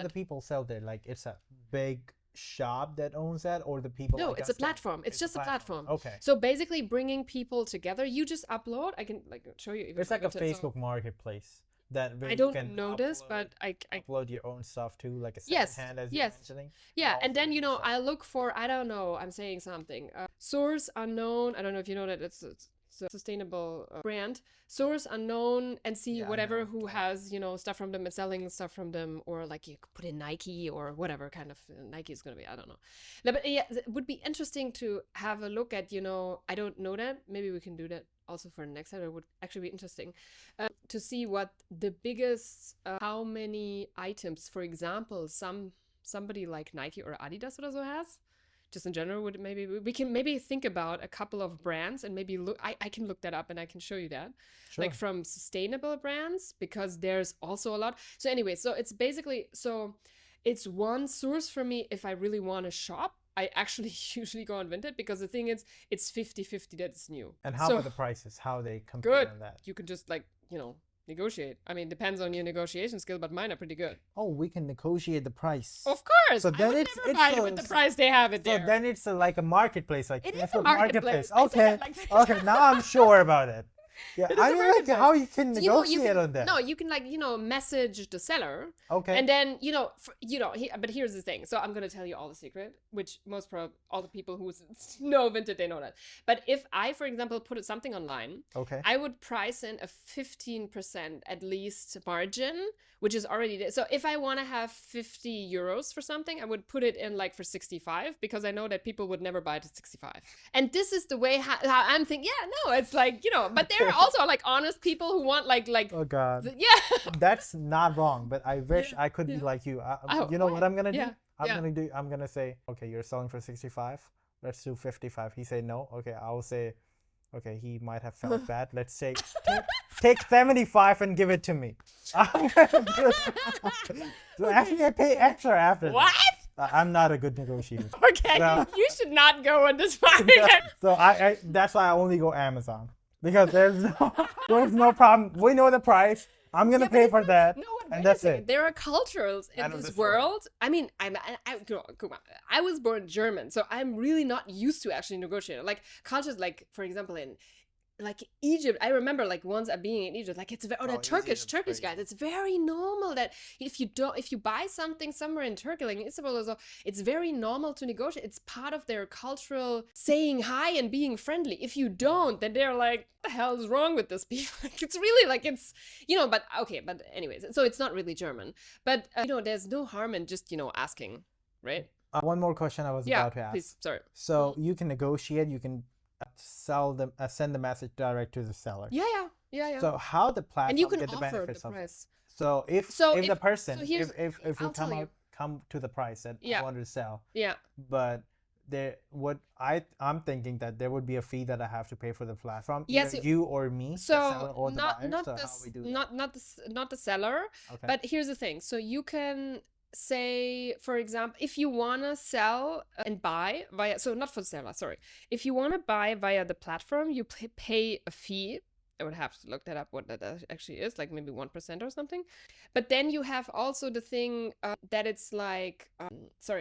the people sell there? Like it's a big shop that owns that, or the people? No, like it's us a platform. It's just a platform. Okay. So basically bringing people together, you just upload. I can like show you. Even It's like a Vinted, so- Facebook marketplace that where I you don't can know this, but I upload your own stuff too, like a yes, second hand, as you're yes. mentioning. Yeah, and then, also you know, yourself. I look for, I don't know, I'm saying something. Source unknown. I don't know if you know that it's a sustainable brand. Source unknown, and see Yeah, I whatever know. who has, you know, stuff from them and selling stuff from them, or like you could put in Nike or whatever kind of Nike is going to be. I don't know. No, but yeah, it would be interesting to have a look at, you know, I don't know that. Maybe we can do that also for the next time. It would actually be interesting to see what the biggest, how many items, for example, somebody like Nike or Adidas or so has. Just in general, would maybe we can maybe think about a couple of brands and maybe look. I can look that up and I can show you that, Sure. like from sustainable brands, because there's also a lot. So anyway, so it's basically, so it's one source for me if I really want to shop. I actually usually go on Vinted, because the thing is, it's 50-50 that it's new. And how So about the prices? How they compare good. on that? You can just like, you know, negotiate. I mean, depends on your negotiation skill, but mine are pretty good. Oh, we can negotiate the price. Of course. So I then would it's- never it's buy a- it with the price they have it So there. then it's like a marketplace, like It is it's a marketplace. I said Okay, it like that. okay. Now I'm sure about it. Yeah, It is I a mean, like marketplace. how you can So, you know, negotiate on that. No, you can like, you know, message the seller. Okay. And then, you know, but here's the thing. So I'm going to tell you all the secret, which all the people who know Vinted, they know that. But if I, for example, put something online, Okay. I would price in a 15% at least margin, which is already there. So if I want to have 50 euros for something, I would put it in like for 65, because I know that people would never buy it at 65. And this is the way how I'm thinking. Yeah, no, it's like, you know, but there are also like honest people who want like Oh God. yeah. That's not wrong, but I wish Yeah, I could be yeah. like you. Oh, You know why? what I'm gonna do? Yeah, I'm gonna say, okay, you're selling for 65. Let's do 55. He say no. Okay, I'll say, okay, he might have felt bad. Let's say take 75 and give it to me. So actually, I pay extra after that. What? I'm not a good negotiator. Okay, So- you should not go on this market. So I that's why I only go Amazon, because there's no problem. We know the price. I'm gonna pay for that, No, and wait a that's second. it. There are cultures I in know this this world. I mean, I was born German, so I'm really not used to actually negotiating. Like cultures, like for example in like Egypt, I remember like once being in Egypt, like it's or the Turkish guys, it's very normal that if you buy something somewhere in Turkey, like in Istanbul or so, it's very normal to negotiate. It's part of their cultural saying hi and being friendly. If you don't, then they're like, what the hell is wrong with this people? It's really like, it's, you know, but okay, but anyways, so it's not really German, but you know, there's no harm in just, you know, asking, right? One more question I was Yeah, about to ask. please, sorry. So you can negotiate. You can send the message direct to the seller. Yeah. So how the platform And you can get the offer the benefits of it? price. So if the person, so here's- if we I'll tell you. come to the price that I Yeah. wanted to sell, Yeah. but I'm thinking that there would be a fee that I have to pay for the platform. Yes, either you or me, the seller So or the buyer. not So the how we do that? not the seller, Okay. but here's the thing. So you can say, for example, if you want to sell and buy via, so not for seller, sorry. If you want to buy via the platform, you pay a fee. I would have to look that up, what that actually is, like maybe 1% or something. But then you have also the thing that it's like,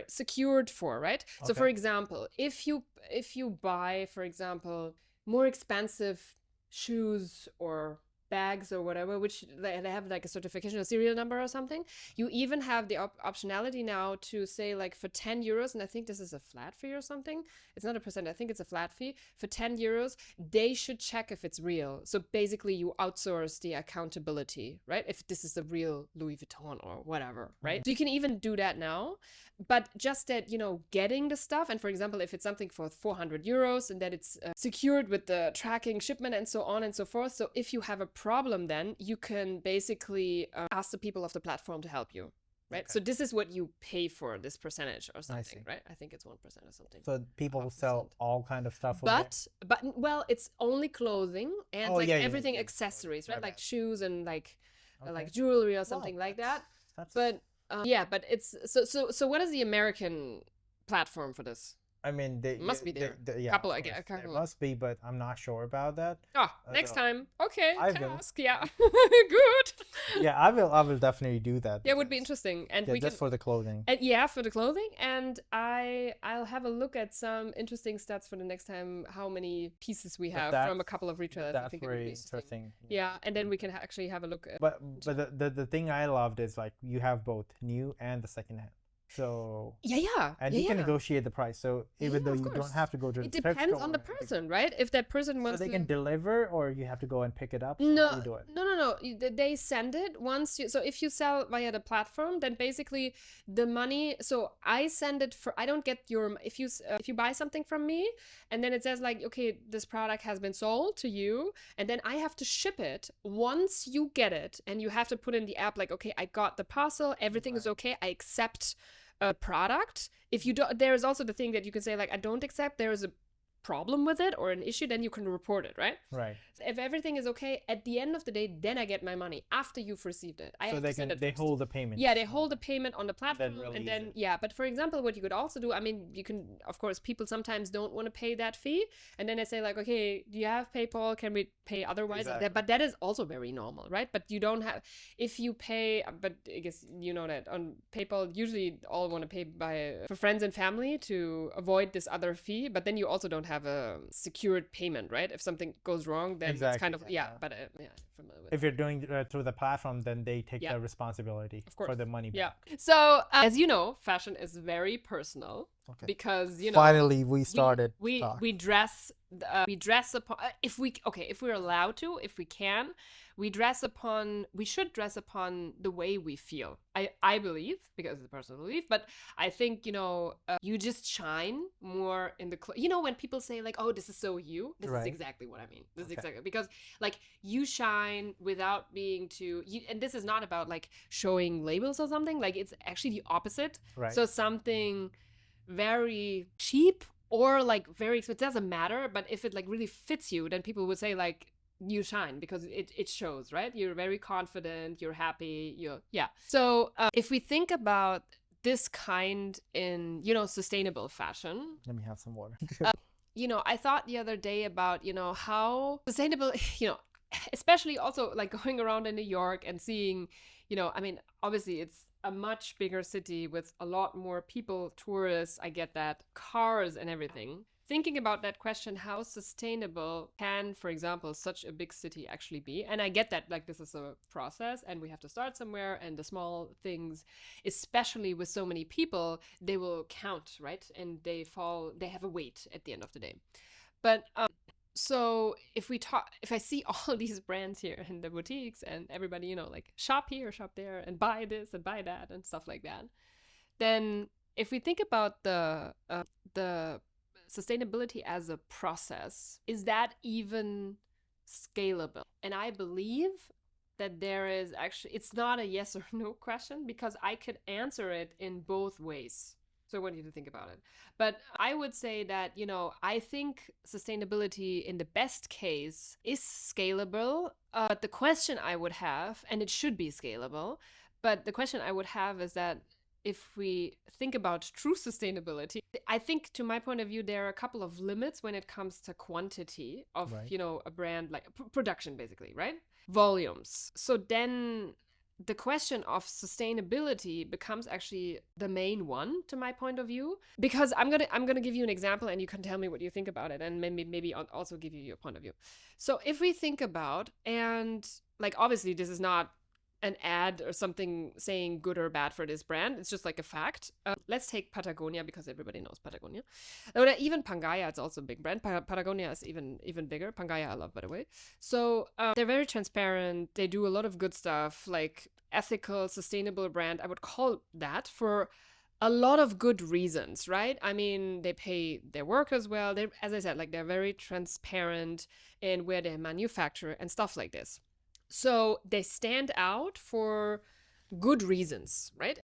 secured for, right? So for Okay. example, if you buy, for example, more expensive shoes or bags or whatever, which they have like a certification, a serial number or something, you even have the optionality now to say like for 10 euros, and I think this is a flat fee or something. It's not a percent, I think it's a flat fee. For 10 euros, they should check if it's real. So basically you outsource the accountability, right? If this is the real Louis Vuitton or whatever, right? So you can even do that now. But just that, you know, getting the stuff, and for example, if it's something for 400 euros and that it's secured with the tracking, shipment, and so on and so forth. So if you have a problem, then you can basically ask the people of the platform to help you, right? Okay. So this is what you pay for, this percentage or something, see. right? I think it's 1% or something. So people 0.5%. sell all kind of stuff. over there? But well, it's only clothing and Oh, like yeah, yeah, everything yeah. accessories, My right? Like bad. shoes and like Okay. jewelry or Wow, something like that. that's- But yeah, but it's so what is the American platform for this? I mean, Must be there. yeah, Couple, of I course, guess. there must be, but I'm not sure about that. Next So time. Okay, I will. task. Yeah, good. Yeah, I will definitely do that. Yeah, it would be because- interesting, and Yeah, we just can. for the clothing. And yeah, for the clothing, and I'll have a look at some interesting stats for the next time. How many pieces we have from a couple of retailers? I That's think it would very be interesting. interesting. Yeah, and then we can actually have a look at. But the thing I loved is like you have both new and the second hand. So Yeah. and you can negotiate the price. So even though of you course. don't have to go to It the thrift depends on the store, person, right? If that person so wants they to. can deliver, or you have to go and pick it up. So how do No, you do it? no. They send it once you. So if you sell via the platform, then basically the money. So I send it for. I don't get your. If you buy something from me, and then it says like, okay, this product has been sold to you, and then I have to ship it once you get it, and you have to put in the app like, okay, I got the parcel, everything is okay, I accept a product. If you don't, there is also the thing that you can say like, I don't accept. There is a problem with it or an issue, then you can report it, right? Right. If everything is okay, at the end of the day, then I get my money after you've received it. So they hold the payment. Yeah, they hold the payment on the platform, release and then it. yeah. But for example, what you could also do, I mean, you can, of course, people sometimes don't want to pay that fee, and then they say like, okay, do you have PayPal? Can we pay otherwise? Exactly. But that is also very normal, right? But you don't have, if you pay, but I guess you know that on PayPal, usually all want to pay for friends and family to avoid this other fee. But then you also don't have a secured payment, right? If something goes wrong, then it's kind of But familiar with. If you're doing through the platform, then they take the responsibility for the money back. Yeah. So as you know, fashion is very personal. Okay. Because finally we started. We dress upon if we're allowed to, if we can, we should dress upon the way we feel. I believe, because it's a personal belief, but I think you just shine more in the when people say like, oh, this is so you, this is exactly what I mean. This is exactly, because like you shine without being too and this is not about like showing labels or something, like it's actually the opposite. Right. So something very cheap or like very expensive, it doesn't matter, but if it like really fits you, then people would say like you shine because it shows, right? You're very confident, you're happy, so if we think about this kind in sustainable fashion, Let me have some water. I thought the other day about how sustainable, especially also like going around in New York and seeing, I mean, obviously it's a much bigger city with a lot more people, tourists, I get that, cars and everything. Thinking about that question, how sustainable can, for example, such a big city actually be? And I get that like this is a process and we have to start somewhere, and the small things, especially with so many people, they will count, right? And they have a weight at the end of the day. But so if I see all these brands here in the boutiques and everybody, like shop here, shop there, and buy this and buy that and stuff like that, then if we think about the sustainability as a process, is that even scalable? And I believe that there is actually, it's not a yes or no question, because I could answer it in both ways. So I want you to think about it. But I would say that, I think sustainability in the best case is scalable. But the question I would have, and it should be scalable, but the question I would have is that if we think about true sustainability, I think, to my point of view, there are a couple of limits when it comes to quantity of, a brand, like production, basically, right? Volumes. So then the question of sustainability becomes actually the main one, to my point of view, because I'm gonna give you an example and you can tell me what you think about it, and maybe I'll also give you your point of view. So if we think about, and like obviously this is not an ad or something saying good or bad for this brand, it's just like a fact. Let's take Patagonia, because everybody knows Patagonia. Or even Pangaea, it's also a big brand. Patagonia is even bigger. Pangaea I love, by the way. So they're very transparent. They do a lot of good stuff, like ethical, sustainable brand. I would call that, for a lot of good reasons, right? I mean, they pay their workers well. They, as I said, like they're very transparent in where they manufacture and stuff like this. So they stand out for good reasons, right?